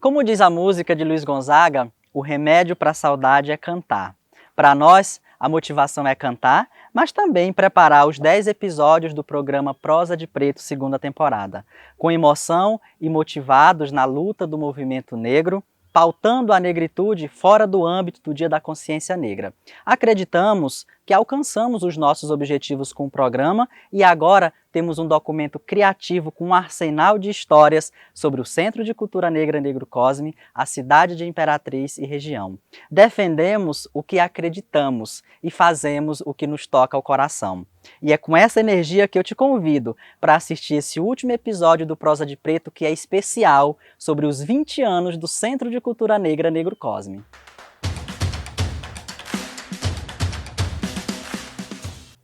Como diz a música de Luiz Gonzaga, o remédio para a saudade é cantar. Para nós, a motivação é cantar, mas também preparar os 10 episódios do programa Prosa de Preto, segunda temporada, com emoção e motivados na luta do movimento negro, pautando a negritude fora do âmbito do Dia da Consciência Negra. Acreditamos que alcançamos os nossos objetivos com o programa e agora temos um documento criativo com um arsenal de histórias sobre o Centro de Cultura Negra Negro Cosme, a cidade de Imperatriz e região. Defendemos o que acreditamos e fazemos o que nos toca ao coração. E é com essa energia que eu te convido para assistir esse último episódio do Prosa de Preto, que é especial, sobre os 20 anos do Centro de Cultura Negra Negro Cosme.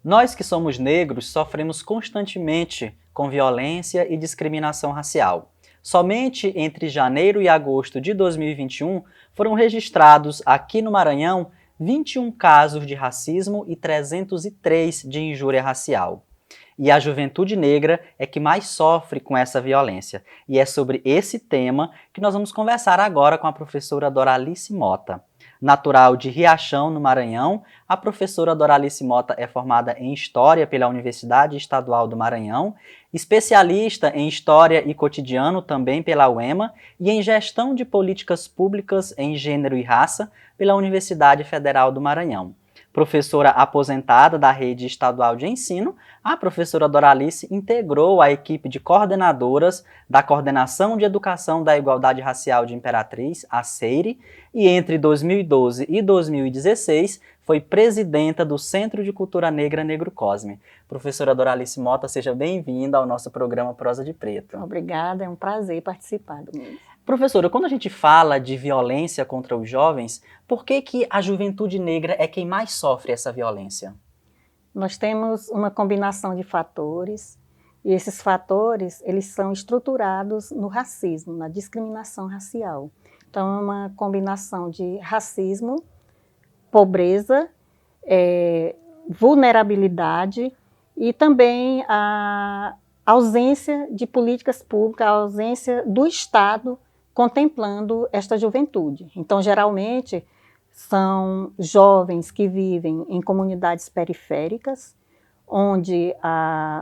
Nós que somos negros sofremos constantemente com violência e discriminação racial. Somente entre janeiro e agosto de 2021 foram registrados aqui no Maranhão 21 casos de racismo e 303 de injúria racial. E a juventude negra é que mais sofre com essa violência. E é sobre esse tema que nós vamos conversar agora com a professora Doralice Mota. Natural de Riachão, no Maranhão, a professora Doralice Mota é formada em História pela Universidade Estadual do Maranhão, especialista em História e Cotidiano também pela UEMA e em Gestão de Políticas Públicas em Gênero e Raça pela Universidade Federal do Maranhão. Professora aposentada da Rede Estadual de Ensino, a professora Doralice integrou a equipe de coordenadoras da Coordenação de Educação da Igualdade Racial de Imperatriz, a CEIRE, e entre 2012 e 2016 foi presidenta do Centro de Cultura Negra Negro Cosme. Professora Doralice Mota, seja bem-vinda ao nosso programa Prosa de Preto. Obrigada, é um prazer participar do mesmo. Professora, quando a gente fala de violência contra os jovens, por que a juventude negra é quem mais sofre essa violência? Nós temos uma combinação de fatores, e esses fatores eles são estruturados no racismo, na discriminação racial. Então, é uma combinação de racismo, pobreza, vulnerabilidade e também a ausência de políticas públicas, a ausência do Estado contemplando esta juventude. Então, geralmente, são jovens que vivem em comunidades periféricas, onde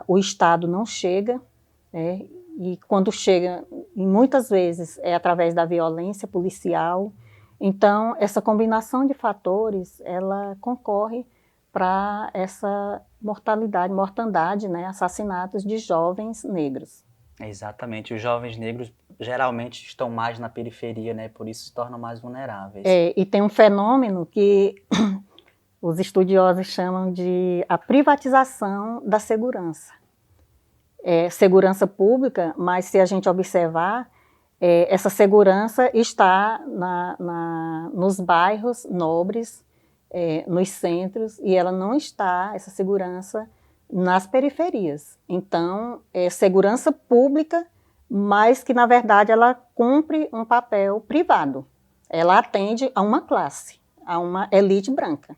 o Estado não chega, né? E quando chega, muitas vezes, é através da violência policial. Então, essa combinação de fatores, ela concorre para essa mortandade, né? Assassinatos de jovens negros. Exatamente, os jovens negros geralmente estão mais na periferia, né? Por isso se tornam mais vulneráveis. E tem um fenômeno que os estudiosos chamam de a privatização da segurança. Segurança pública, mas se a gente observar, essa segurança está nos bairros nobres, nos centros, e ela não está, essa segurança, nas periferias. Então, é segurança pública, mas que, na verdade, ela cumpre um papel privado. Ela atende a uma classe, a uma elite branca.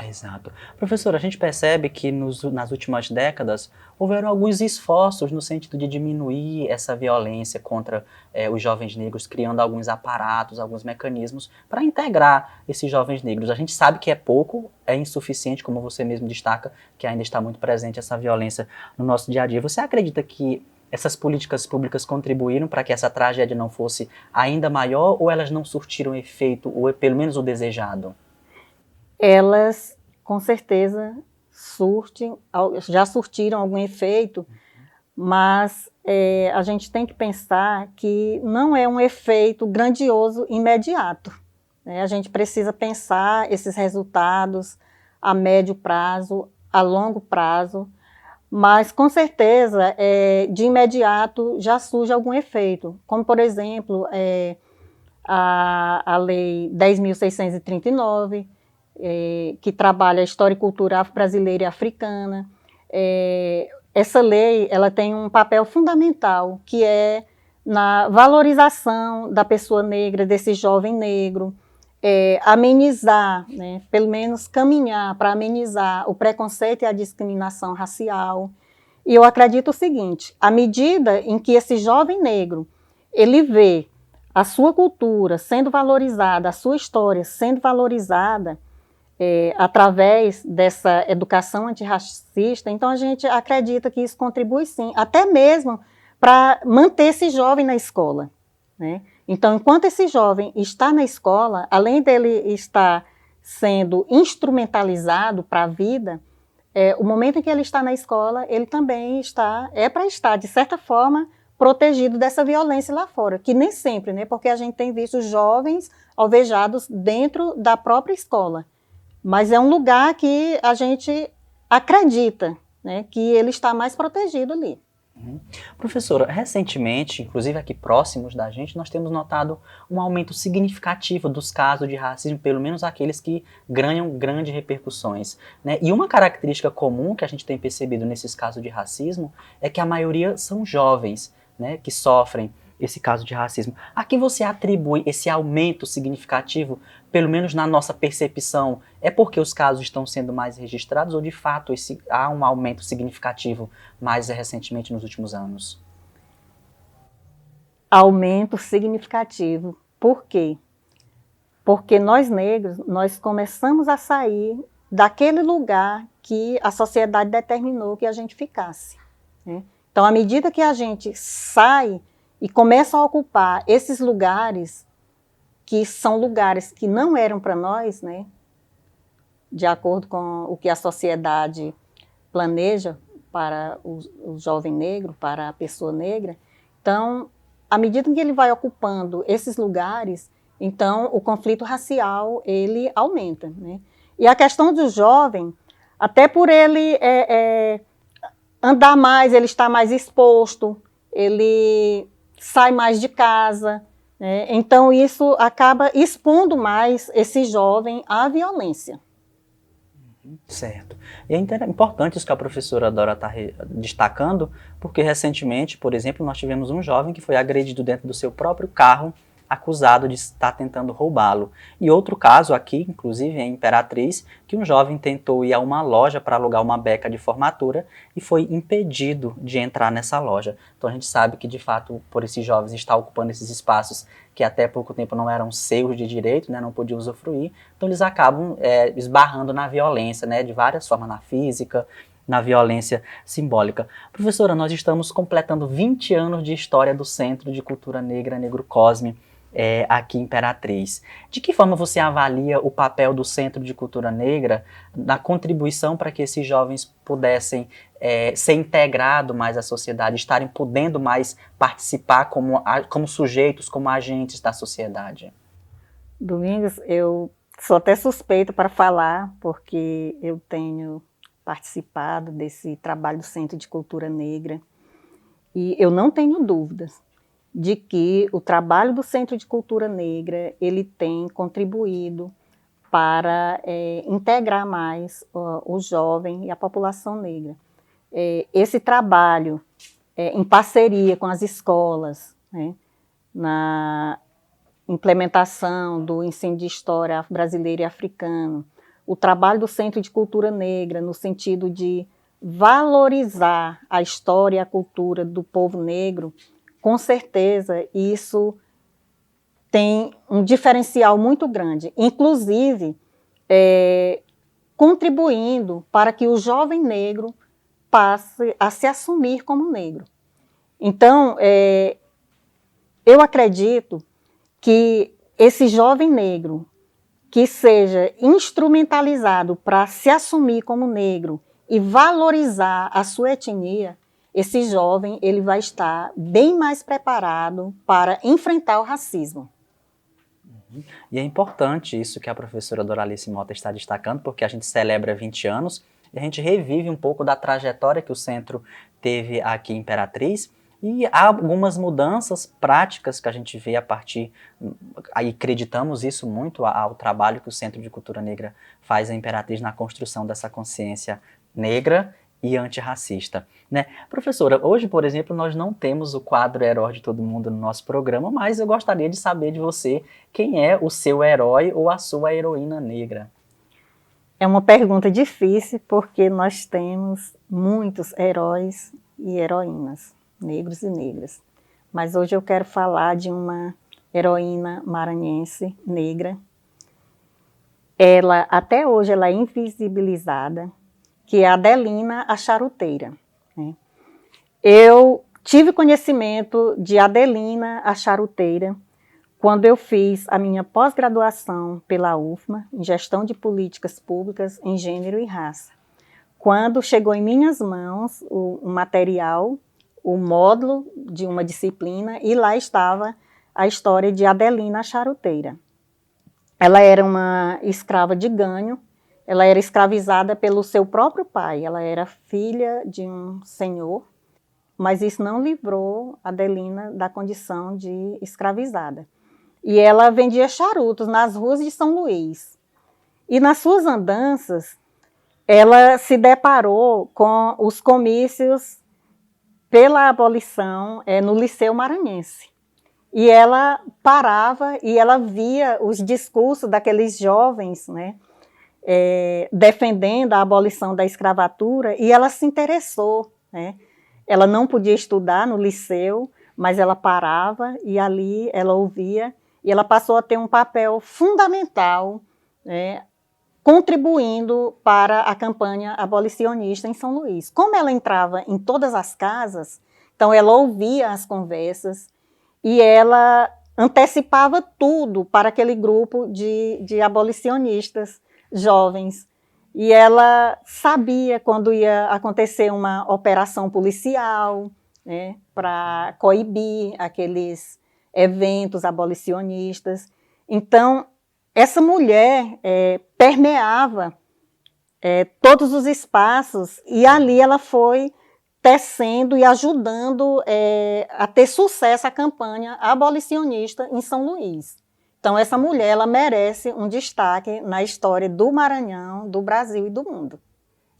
Exato. Professora, a gente percebe que nas últimas décadas houveram alguns esforços no sentido de diminuir essa violência contra os jovens negros, criando alguns aparatos, alguns mecanismos para integrar esses jovens negros. A gente sabe que é pouco, é insuficiente, como você mesmo destaca, que ainda está muito presente essa violência no nosso dia a dia. Você acredita que essas políticas públicas contribuíram para que essa tragédia não fosse ainda maior ou elas não surtiram efeito, ou pelo menos o desejado? Elas, com certeza, já surtiram algum efeito, mas a gente tem que pensar que não é um efeito grandioso imediato, né? A gente precisa pensar esses resultados a médio prazo, a longo prazo, mas, com certeza, de imediato já surge algum efeito, como, por exemplo, a Lei 10.639, que trabalha a história e cultura afro-brasileira e africana. Essa lei ela tem um papel fundamental, que é na valorização da pessoa negra, desse jovem negro, amenizar, né, pelo menos caminhar para amenizar o preconceito e a discriminação racial. E eu acredito o seguinte: à medida em que esse jovem negro ele vê a sua cultura sendo valorizada, a sua história sendo valorizada através dessa educação antirracista, então a gente acredita que isso contribui sim, até mesmo para manter esse jovem na escola, né? Então, enquanto esse jovem está na escola, além dele estar sendo instrumentalizado para a vida, o momento em que ele está na escola, ele também para estar, de certa forma, protegido dessa violência lá fora, que nem sempre, né? Porque a gente tem visto jovens alvejados dentro da própria escola, mas é um lugar que a gente acredita, né, que ele está mais protegido ali. Professora, recentemente, inclusive aqui próximos da gente, nós temos notado um aumento significativo dos casos de racismo, pelo menos aqueles que ganham grandes repercussões, né? E uma característica comum que a gente tem percebido nesses casos de racismo é que a maioria são jovens, né, que sofrem esse caso de racismo. A que você atribui esse aumento significativo, pelo menos na nossa percepção? É porque os casos estão sendo mais registrados ou de fato há um aumento significativo mais recentemente nos últimos anos? Aumento significativo. Por quê? Porque nós negros, nós começamos a sair daquele lugar que a sociedade determinou que a gente ficasse, né? Então, à medida que a gente sai e começa a ocupar esses lugares, que são lugares que não eram para nós, né, de acordo com o que a sociedade planeja para o jovem negro, para a pessoa negra, então, à medida que ele vai ocupando esses lugares, então o conflito racial, ele aumenta, né? E a questão do jovem, até por ele andar mais, ele está mais exposto, ele sai mais de casa, né? Então isso acaba expondo mais esse jovem à violência. Certo. E é importante isso que a professora Dora está destacando, porque recentemente, por exemplo, nós tivemos um jovem que foi agredido dentro do seu próprio carro, acusado de estar tentando roubá-lo. E outro caso aqui, inclusive em Imperatriz, que um jovem tentou ir a uma loja para alugar uma beca de formatura e foi impedido de entrar nessa loja. Então a gente sabe que, de fato, por esses jovens estar ocupando esses espaços que até pouco tempo não eram seus de direito, né, não podiam usufruir, então eles acabam esbarrando na violência, né, de várias formas, na física, na violência simbólica. Professora, nós estamos completando 20 anos de história do Centro de Cultura Negra Negro Cosme, aqui em Imperatriz. De que forma você avalia o papel do Centro de Cultura Negra na contribuição para que esses jovens pudessem ser integrados mais à sociedade, estarem podendo mais participar como sujeitos, como agentes da sociedade? Domingos, eu sou até suspeita para falar, porque eu tenho participado desse trabalho do Centro de Cultura Negra e eu não tenho dúvidas de que o trabalho do Centro de Cultura Negra, ele tem contribuído para integrar mais o jovem e a população negra. Esse trabalho, em parceria com as escolas, né, na implementação do ensino de história brasileira e africana, o trabalho do Centro de Cultura Negra no sentido de valorizar a história e a cultura do povo negro, com certeza isso tem um diferencial muito grande, inclusive contribuindo para que o jovem negro passe a se assumir como negro. Então, eu acredito que esse jovem negro que seja instrumentalizado para se assumir como negro e valorizar a sua etnia, esse jovem ele vai estar bem mais preparado para enfrentar o racismo. E é importante isso que a professora Doralice Mota está destacando, porque a gente celebra 20 anos e a gente revive um pouco da trajetória que o centro teve aqui em Imperatriz, e há algumas mudanças práticas que a gente vê a partir, aí acreditamos isso muito ao trabalho que o Centro de Cultura Negra faz em Imperatriz na construção dessa consciência negra e antirracista, né? Professora, hoje, por exemplo, nós não temos o quadro Herói de Todo Mundo no nosso programa, mas eu gostaria de saber de você quem é o seu herói ou a sua heroína negra. É uma pergunta difícil porque nós temos muitos heróis e heroínas, negros e negras. Mas hoje eu quero falar de uma heroína maranhense, negra. Ela, até hoje, ela é invisibilizada, que é a Adelina, a charuteira, né? Eu tive conhecimento de Adelina, a charuteira, quando eu fiz a minha pós-graduação pela UFMA, em Gestão de Políticas Públicas em Gênero e Raça. Quando chegou em minhas mãos o material, o módulo de uma disciplina, e lá estava a história de Adelina, a charuteira. Ela era uma escrava de ganho, ela era escravizada pelo seu próprio pai, ela era filha de um senhor, mas isso não livrou Adelina da condição de escravizada. E ela vendia charutos nas ruas de São Luís. E nas suas andanças, ela se deparou com os comícios pela abolição no Liceu Maranhense. E ela parava e ela via os discursos daqueles jovens, né, defendendo a abolição da escravatura, e ela se interessou, né? Ela não podia estudar no liceu, mas ela parava e ali ela ouvia, e ela passou a ter um papel fundamental, né, contribuindo para a campanha abolicionista em São Luís. Como ela entrava em todas as casas, então ela ouvia as conversas e ela antecipava tudo para aquele grupo de abolicionistas jovens. E ela sabia quando ia acontecer uma operação policial, né, para coibir aqueles eventos abolicionistas. Então, essa mulher permeava todos os espaços, e ali ela foi tecendo e ajudando a ter sucesso a campanha abolicionista em São Luís. Então, essa mulher, ela merece um destaque na história do Maranhão, do Brasil e do mundo.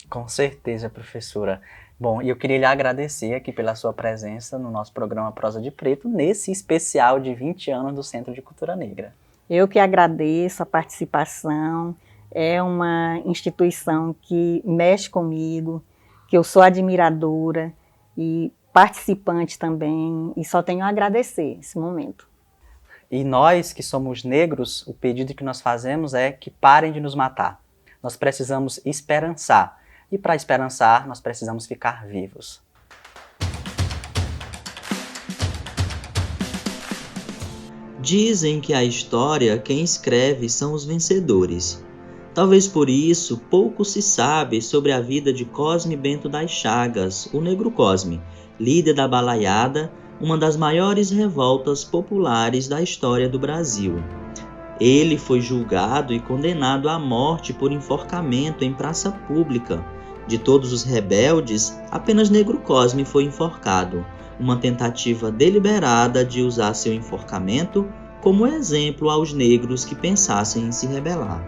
Com certeza, professora. Bom, e eu queria lhe agradecer aqui pela sua presença no nosso programa Prosa de Preto, nesse especial de 20 anos do Centro de Cultura Negra. Eu que agradeço a participação, é uma instituição que mexe comigo, que eu sou admiradora e participante também, e só tenho a agradecer esse momento. E nós, que somos negros, o pedido que nós fazemos é que parem de nos matar. Nós precisamos esperançar. E para esperançar, nós precisamos ficar vivos. Dizem que a história, quem escreve são os vencedores. Talvez por isso, pouco se sabe sobre a vida de Cosme Bento das Chagas, o Negro Cosme, líder da Balaiada, uma das maiores revoltas populares da história do Brasil. Ele foi julgado e condenado à morte por enforcamento em praça pública. De todos os rebeldes, apenas Negro Cosme foi enforcado, uma tentativa deliberada de usar seu enforcamento como exemplo aos negros que pensassem em se rebelar.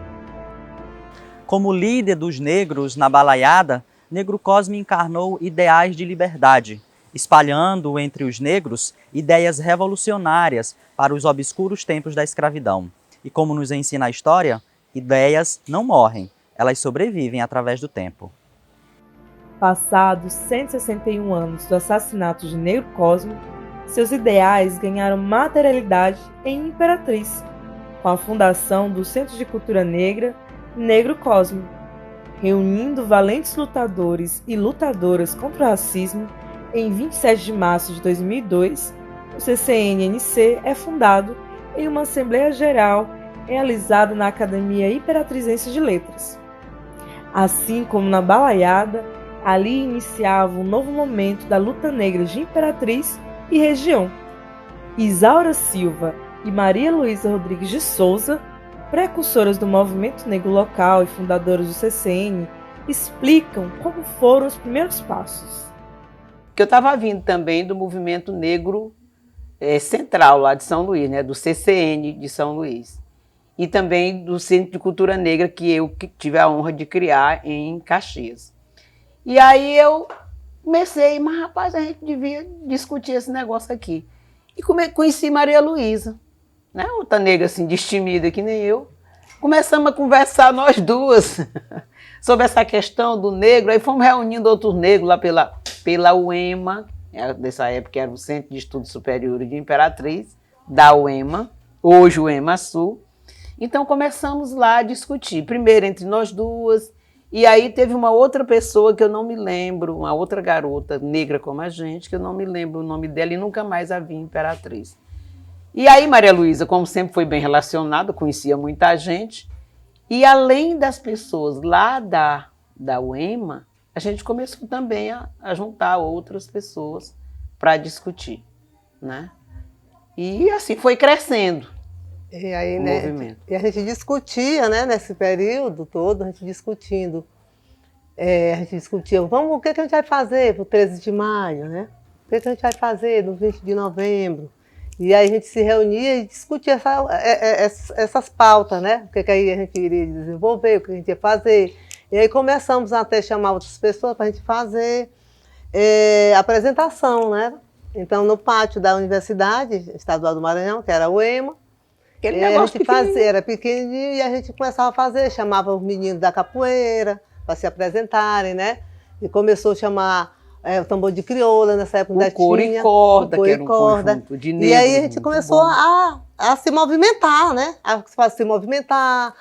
Como líder dos negros na Balaiada, Negro Cosme encarnou ideais de liberdade, espalhando entre os negros ideias revolucionárias para os obscuros tempos da escravidão. E como nos ensina a história, ideias não morrem, elas sobrevivem através do tempo. Passados 161 anos do assassinato de Negro Cosme, seus ideais ganharam materialidade em Imperatriz, com a fundação do Centro de Cultura Negra Negro Cosme, reunindo valentes lutadores e lutadoras contra o racismo. Em 27 de março de 2002, o CCNNC é fundado em uma Assembleia Geral realizada na Academia Imperatrizense de Letras. Assim como na Balaiada, ali iniciava um novo momento da luta negra de Imperatriz e região. Isaura Silva e Maria Luísa Rodrigues de Souza, precursoras do movimento negro local e fundadoras do CCN, explicam como foram os primeiros passos. Que eu estava vindo também do movimento negro central lá de São Luís, né, do CCN de São Luís. E também do Centro de Cultura Negra, que eu tive a honra de criar em Caxias. E aí eu comecei, mas rapaz, a gente devia discutir esse negócio aqui. E conheci Maria Luísa, né, outra negra assim, destemida que nem eu. Começamos a conversar nós duas sobre essa questão do negro, aí fomos reunindo outros negros lá pela UEMA, nessa época era o Centro de Estudos Superiores de Imperatriz, da UEMA, hoje o EMA-Sul. Então começamos lá a discutir, primeiro entre nós duas, e aí teve uma outra pessoa que eu não me lembro, uma outra garota negra como a gente, que eu não me lembro o nome dela e nunca mais a vi em Imperatriz. E aí Maria Luísa, como sempre foi bem relacionada, conhecia muita gente, e além das pessoas lá da UEMA, a gente começou também a juntar outras pessoas para discutir, né? E assim foi crescendo. E aí, O né, movimento. e a gente discutia, né, nesse período todo, a gente discutindo. A gente discutia, o que a gente vai fazer para o 13 de maio, né? O que a gente vai fazer no 20 de novembro? E aí a gente se reunia e discutia essas pautas, né? O que aí a gente iria desenvolver, o que a gente ia fazer. E aí começamos até chamar outras pessoas para a gente fazer apresentação, né? Então, no pátio da Universidade Estadual do Maranhão, que era o EMA, Aquele a negócio gente fazia, era pequenininho, e a gente começava a fazer, chamava os meninos da capoeira para se apresentarem, né? E começou a chamar o tambor de crioula, nessa época ainda o coro tinha. e corda, o coro que e era um corda. conjunto de negros. E aí a gente muito começou bom. a se movimentar, né? A se movimentar.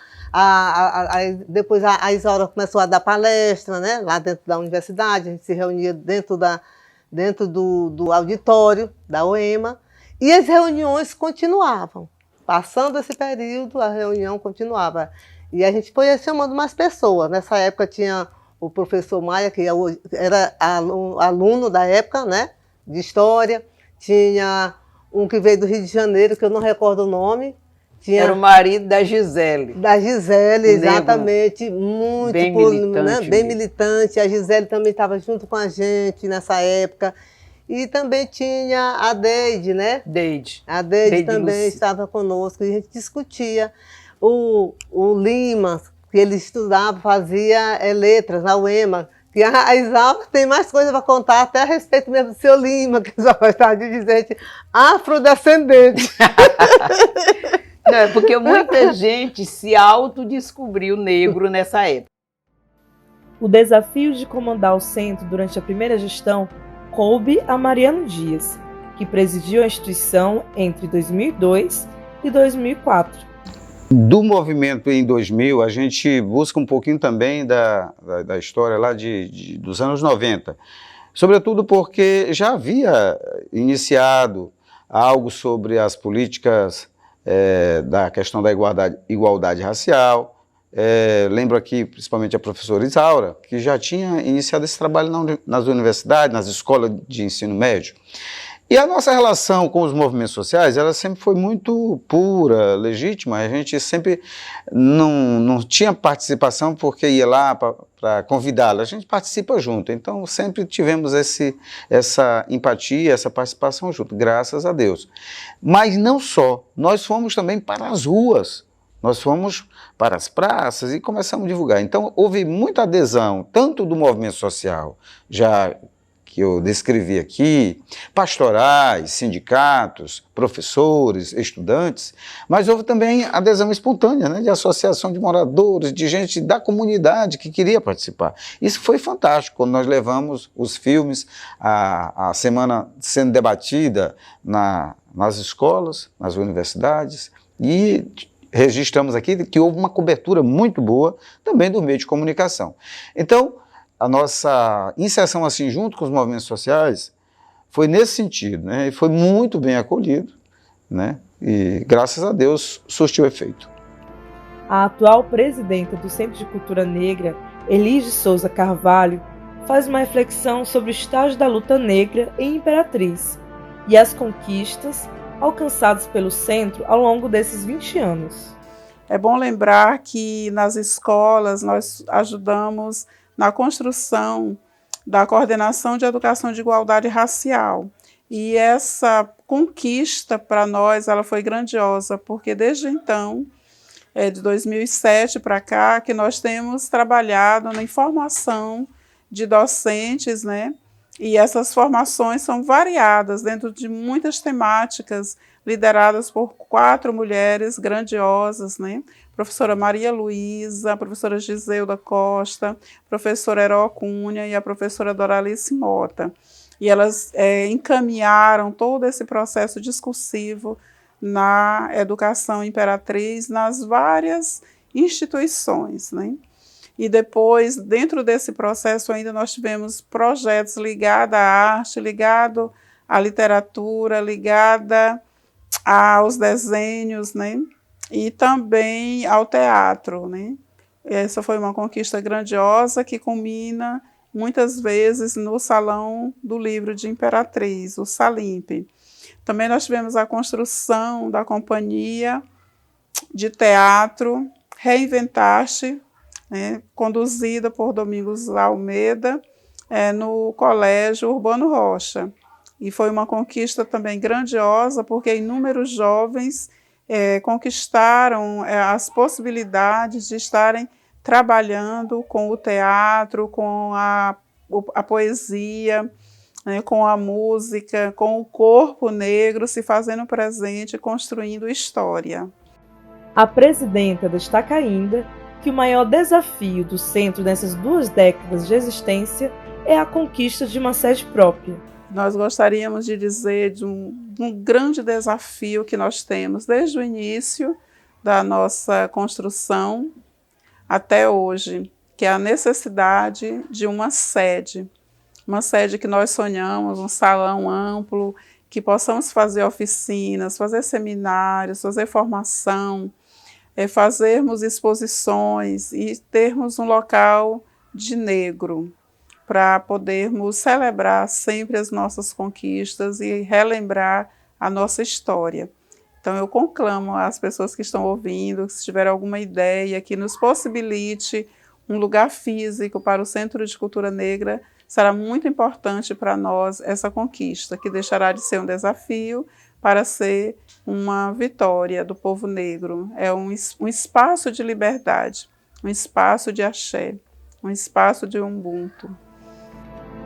Depois a Isaura começou a dar palestra, né? Lá dentro da universidade, a gente se reunia dentro do auditório da UEMA, e as reuniões continuavam. Passando esse período, a reunião continuava. E a gente foi chamando mais pessoas. Nessa época tinha o professor Maia, que era aluno da época, né, de História. Tinha um que veio do Rio de Janeiro, que eu não recordo o nome. Era o marido da Gisele. Da Gisele, Negro, exatamente. Muito bem militante, né, bem mesmo. militante. A Gisele também estava junto com a gente nessa época. E também tinha a Deide, né? Deide. A Deide também Luci. estava conosco e a gente discutia. O Lima, que ele estudava, fazia letras na UEMA, que a Isaura tem mais coisa para contar, até a respeito mesmo do seu Lima, que já gostava de dizer, gente, afrodescendente. Não, é porque muita gente se autodescobriu negro nessa época. O desafio de comandar o centro durante a primeira gestão coube a Mariano Dias, que presidiu a instituição entre 2002 e 2004. Do movimento em 2000, a gente busca um pouquinho também da história lá dos anos 90, sobretudo porque já havia iniciado algo sobre as políticas da questão da igualdade racial. Lembro aqui principalmente a professora Isaura, que já tinha iniciado esse trabalho nas universidades, nas escolas de ensino médio. E a nossa relação com os movimentos sociais, ela sempre foi muito pura, legítima. A gente sempre não tinha participação porque ia lá para convidá-la. A gente participa junto. Então, sempre tivemos essa empatia, essa participação junto, graças a Deus. Mas não só, nós fomos também para as ruas. Nós fomos para as praças e começamos a divulgar. Então, houve muita adesão, tanto do movimento social, já que eu descrevi aqui, pastorais, sindicatos, professores, estudantes, mas houve também adesão espontânea, né, de associação de moradores, de gente da comunidade que queria participar. Isso foi fantástico, quando nós levamos os filmes, a semana sendo debatida nas escolas, nas universidades, e registramos aqui que houve uma cobertura muito boa também do meio de comunicação. Então, a nossa inserção assim junto com os movimentos sociais foi nesse sentido, né? E foi muito bem acolhido, né? E graças a Deus surtiu efeito. A atual presidenta do Centro de Cultura Negra, Elis de Souza Carvalho, faz uma reflexão sobre o estágio da luta negra em Imperatriz e as conquistas alcançadas pelo centro ao longo desses 20 anos. É bom lembrar que nas escolas nós ajudamos na construção da Coordenação de Educação de Igualdade Racial. E essa conquista para nós ela foi grandiosa, porque desde então, de 2007 para cá, que nós temos trabalhado na formação de docentes, né? E essas formações são variadas dentro de muitas temáticas, lideradas por 4 mulheres grandiosas, né? Professora Maria Luísa, a professora Giselda Costa, professora Heró Cunha e a professora Doralice Mota. E elas encaminharam todo esse processo discursivo na educação imperatriz nas várias instituições, né? E depois, dentro desse processo ainda nós tivemos projetos ligados à arte, ligados à literatura, ligados aos desenhos, né? E também ao teatro, né? Essa foi uma conquista grandiosa que culmina muitas vezes no Salão do Livro de Imperatriz, o Salimp. Também nós tivemos a construção da companhia de teatro Reinventar-te, né, conduzida por Domingos Almeida, no Colégio Urbano Rocha. E foi uma conquista também grandiosa, porque inúmeros jovens conquistaram as possibilidades de estarem trabalhando com o teatro, com a poesia, né, com a música, com o corpo negro se fazendo presente, construindo história. A presidenta destaca ainda que o maior desafio do centro nessas 2 décadas de existência é a conquista de uma sede própria. Nós gostaríamos de dizer de um grande desafio que nós temos desde o início da nossa construção até hoje, que é a necessidade de uma sede que nós sonhamos, um salão amplo, que possamos fazer oficinas, fazer seminários, fazer formação, fazermos exposições e termos um local de negro para podermos celebrar sempre as nossas conquistas e relembrar a nossa história. Então eu conclamo às pessoas que estão ouvindo, se tiver alguma ideia que nos possibilite um lugar físico para o Centro de Cultura Negra, será muito importante para nós essa conquista, que deixará de ser um desafio para ser uma vitória do povo negro. É um espaço de liberdade, um espaço de axé, um espaço de Ubuntu.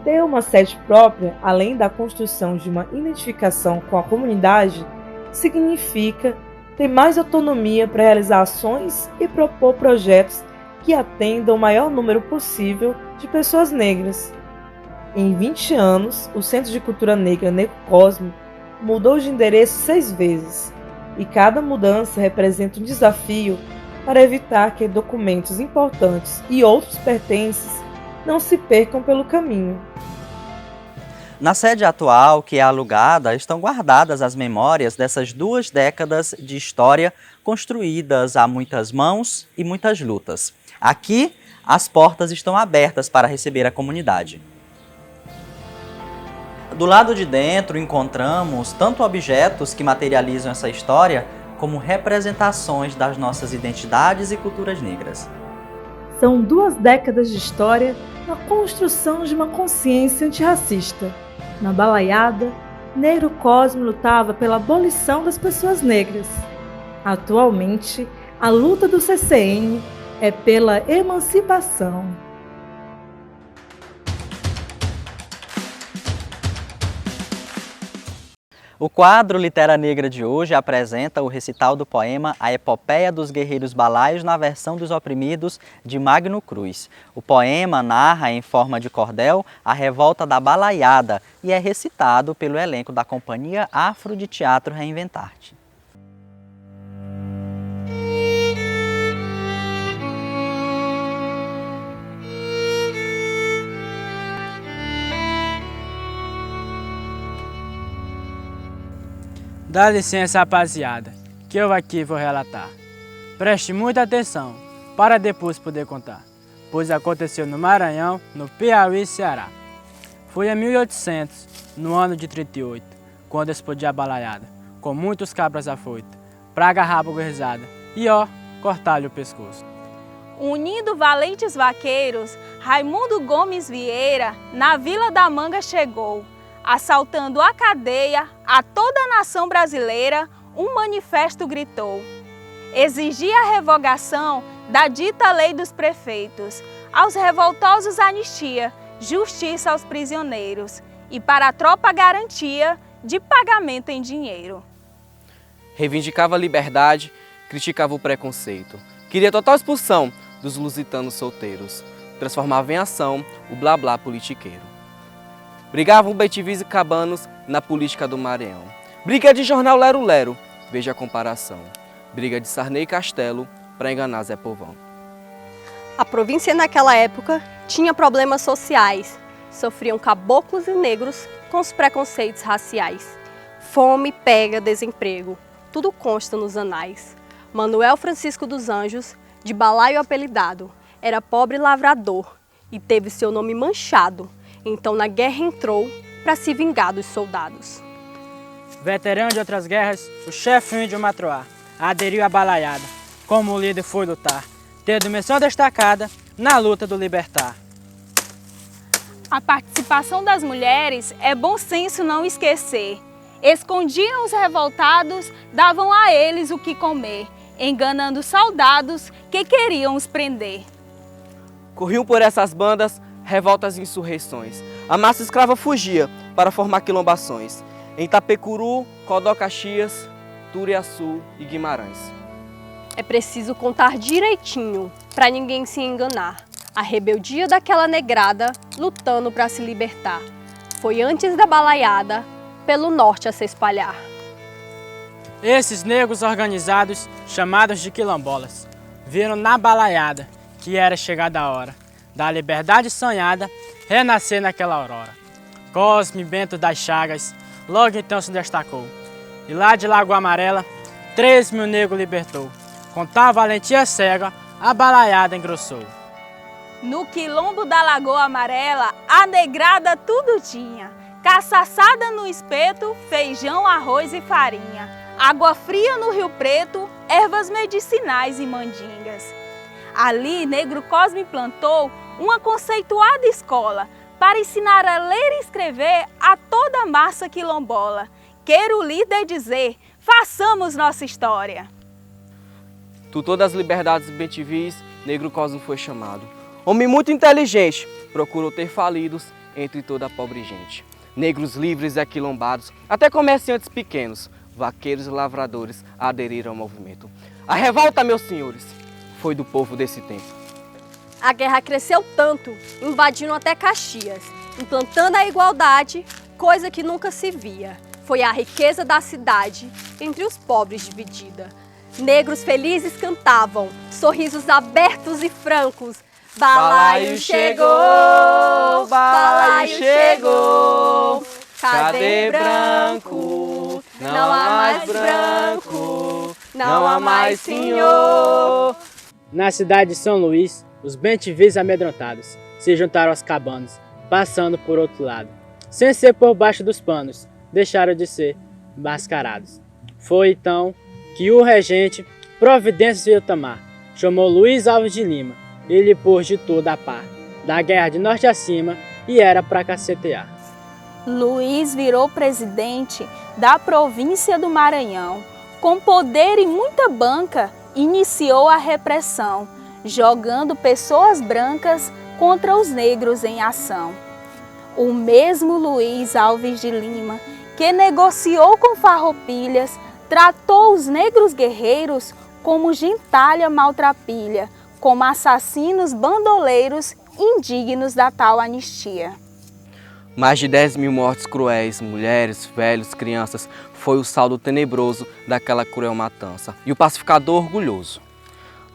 Ter uma sede própria, além da construção de uma identificação com a comunidade, significa ter mais autonomia para realizar ações e propor projetos que atendam o maior número possível de pessoas negras. Em 20 anos, o Centro de Cultura Negra Negro Cosmo mudou de endereço 6 vezes, e cada mudança representa um desafio para evitar que documentos importantes e outros pertences não se percam pelo caminho. Na sede atual, que é alugada, estão guardadas as memórias dessas 2 décadas de história construídas a muitas mãos e muitas lutas. Aqui, as portas estão abertas para receber a comunidade. Do lado de dentro, encontramos tanto objetos que materializam essa história, como representações das nossas identidades e culturas negras. São 2 décadas de história na construção de uma consciência antirracista. Na balaiada, Negro Cosmo lutava pela abolição das pessoas negras. Atualmente, a luta do CCN é pela emancipação. O quadro Litera Negra de hoje apresenta o recital do poema A Epopeia dos Guerreiros Balaios na versão dos oprimidos de Magno Cruz. O poema narra em forma de cordel a revolta da balaiada e é recitado pelo elenco da Companhia Afro de Teatro Reinventar-te. Dá licença, rapaziada, que eu aqui vou relatar. Preste muita atenção, para depois poder contar, pois aconteceu no Maranhão, no Piauí e Ceará. Foi em 1800, no ano de 38, quando explodiu a balaiada, com muitos cabras afoitos, pra agarrar a guerrizada e, cortar-lhe o pescoço. Unindo valentes vaqueiros, Raimundo Gomes Vieira, na Vila da Manga chegou, assaltando a cadeia a toda a nação brasileira, um manifesto gritou. Exigia a revogação da dita lei dos prefeitos, aos revoltosos anistia, justiça aos prisioneiros e para a tropa garantia de pagamento em dinheiro. Reivindicava a liberdade, criticava o preconceito, queria total expulsão dos lusitanos solteiros, transformava em ação o blá blá politiqueiro. Brigavam betivis e cabanos na política do Maranhão. Briga de jornal lero-lero, veja a comparação. Briga de Sarney e Castelo para enganar Zé Povão. A província naquela época tinha problemas sociais. Sofriam caboclos e negros com os preconceitos raciais. Fome, pega, desemprego, tudo consta nos anais. Manuel Francisco dos Anjos, de Balaio apelidado, era pobre lavrador e teve seu nome manchado. Então na guerra entrou para se vingar dos soldados. Veterano de outras guerras, o chefe índio Matroá aderiu à balaiada. Como líder foi lutar, tendo menção destacada na luta do libertar. A participação das mulheres é bom senso não esquecer. Escondiam os revoltados, davam a eles o que comer, enganando os soldados que queriam os prender. Corriam por essas bandas revoltas e insurreições. A massa escrava fugia para formar quilombações. Em Itapecuru, Codó, Caxias, Turiaçu e Guimarães. É preciso contar direitinho, para ninguém se enganar. A rebeldia daquela negrada, lutando para se libertar. Foi antes da balaiada, pelo norte a se espalhar. Esses negros organizados, chamados de quilombolas, viram na balaiada que era chegada a hora da liberdade sonhada renascer naquela aurora. Cosme Bento das Chagas logo então se destacou, e lá de Lagoa Amarela 3.000 negros libertou. Com tal valentia cega, a balaiada engrossou. No quilombo da Lagoa Amarela, a negrada tudo tinha. Caçaçada no espeto, feijão, arroz e farinha. Água fria no Rio Preto, ervas medicinais e mandingas. Ali, Negro Cosme plantou uma conceituada escola para ensinar a ler e escrever a toda a massa quilombola. Quero o líder dizer, façamos nossa história. Tutor das liberdades bentivis, Negro Cosme foi chamado. Homem muito inteligente, procurou ter falidos entre toda a pobre gente. Negros livres e aquilombados, até comerciantes pequenos, vaqueiros e lavradores aderiram ao movimento. A revolta, meus senhores, foi do povo desse tempo. A guerra cresceu tanto, invadindo até Caxias, implantando a igualdade, coisa que nunca se via. Foi a riqueza da cidade, entre os pobres dividida. Negros felizes cantavam, sorrisos abertos e francos. Balaio chegou, balaio chegou. Cadê branco? Não há mais branco, não há mais senhor. Na cidade de São Luís, os bentivis amedrontados se juntaram às cabanas, passando por outro lado. Sem ser por baixo dos panos, deixaram de ser mascarados. Foi então que o regente, Providência de Itamar, chamou Luiz Alves de Lima e lhe pôs de toda a par da guerra de norte a cima e era para cacetear. Luiz virou presidente da província do Maranhão. Com poder e muita banca, iniciou a repressão, jogando pessoas brancas contra os negros em ação. O mesmo Luiz Alves de Lima, que negociou com farroupilhas, tratou os negros guerreiros como gentalha maltrapilha, como assassinos bandoleiros indignos da tal anistia. Mais de 10.000 mortes cruéis, mulheres, velhos, crianças, foi o saldo tenebroso daquela cruel matança. E o pacificador orgulhoso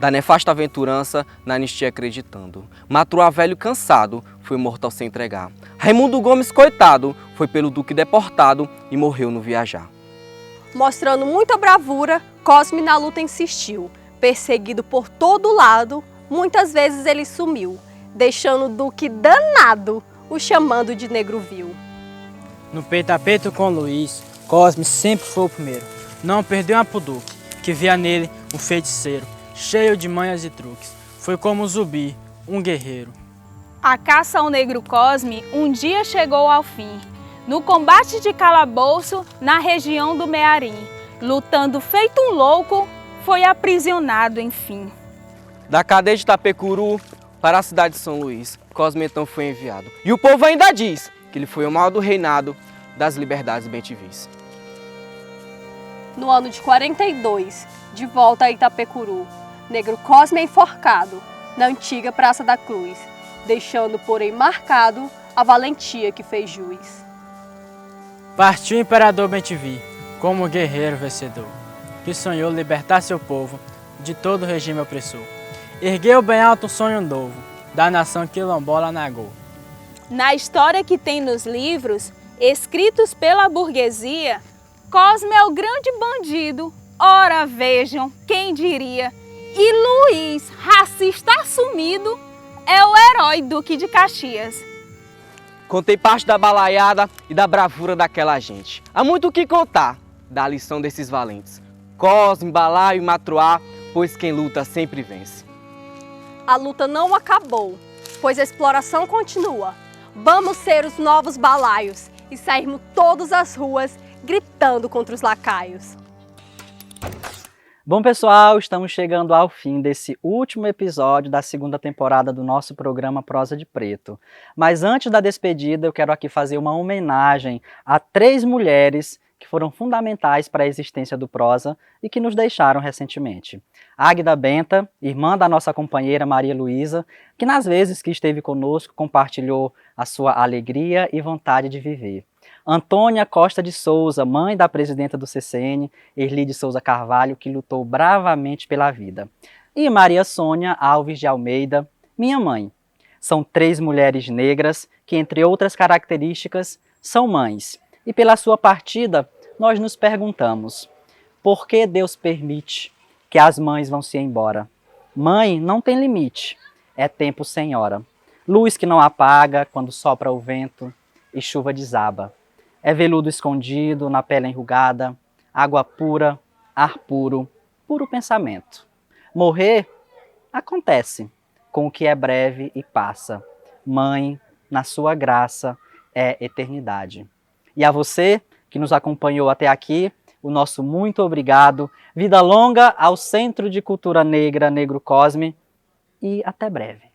da nefasta aventurança na anistia acreditando. Matroá velho cansado, foi morto ao se entregar. Raimundo Gomes, coitado, foi pelo duque deportado e morreu no viajar. Mostrando muita bravura, Cosme na luta insistiu. Perseguido por todo lado, muitas vezes ele sumiu, deixando o duque danado, o chamando de negro vil. No peito a peito com Luiz, Cosme sempre foi o primeiro. Não perdeu a pro duque, que via nele um feiticeiro, cheio de manhas e truques. Foi como Zumbi, um guerreiro. A caça ao Negro Cosme um dia chegou ao fim. No combate de calabouço, na região do Mearim, lutando feito um louco, foi aprisionado enfim. Da cadeia de Itapecuru para a cidade de São Luís, Cosme então foi enviado. E o povo ainda diz que ele foi o maior do reinado das liberdades bentivis. No ano de 42, de volta a Itapecuru, Negro Cosme é enforcado na antiga Praça da Cruz, deixando porém marcado a valentia que fez juiz. Partiu o imperador Bentivi como guerreiro vencedor. que sonhou libertar seu povo de todo o regime opressor. Ergueu bem alto um sonho novo, da nação quilombola Nagô. Na história que tem nos livros, escritos pela burguesia, Cosme é o grande bandido, ora vejam, quem diria. E Luiz, racista assumido, é o herói Duque de Caxias. Contei parte da balaiada e da bravura daquela gente. Há muito o que contar da lição desses valentes. Cosme, Balaio e Matruá, pois quem luta sempre vence. A luta não acabou, pois a exploração continua. Vamos ser os novos balaios e sairmos todas as ruas gritando contra os lacaios. Bom, pessoal, estamos chegando ao fim desse último episódio da segunda temporada do nosso programa Prosa de Preto. Mas antes da despedida, eu quero aqui fazer uma homenagem a 3 mulheres que foram fundamentais para a existência do Prosa e que nos deixaram recentemente. Águida Benta, irmã da nossa companheira Maria Luísa, que nas vezes que esteve conosco compartilhou a sua alegria e vontade de viver. Antônia Costa de Souza, mãe da presidenta do CCN, Erli de Souza Carvalho, que lutou bravamente pela vida. E Maria Sônia Alves de Almeida, minha mãe. São 3 mulheres negras que, entre outras características, são mães. E pela sua partida, nós nos perguntamos, por que Deus permite que as mães vão se embora? Mãe não tem limite, é tempo sem hora. Luz que não apaga quando sopra o vento e chuva desaba. É veludo escondido na pele enrugada, água pura, ar puro, puro pensamento. Morrer acontece com o que é breve e passa. Mãe, na sua graça, é eternidade. E a você que nos acompanhou até aqui, o nosso muito obrigado. Vida longa ao Centro de Cultura Negra Negro Cosme e até breve.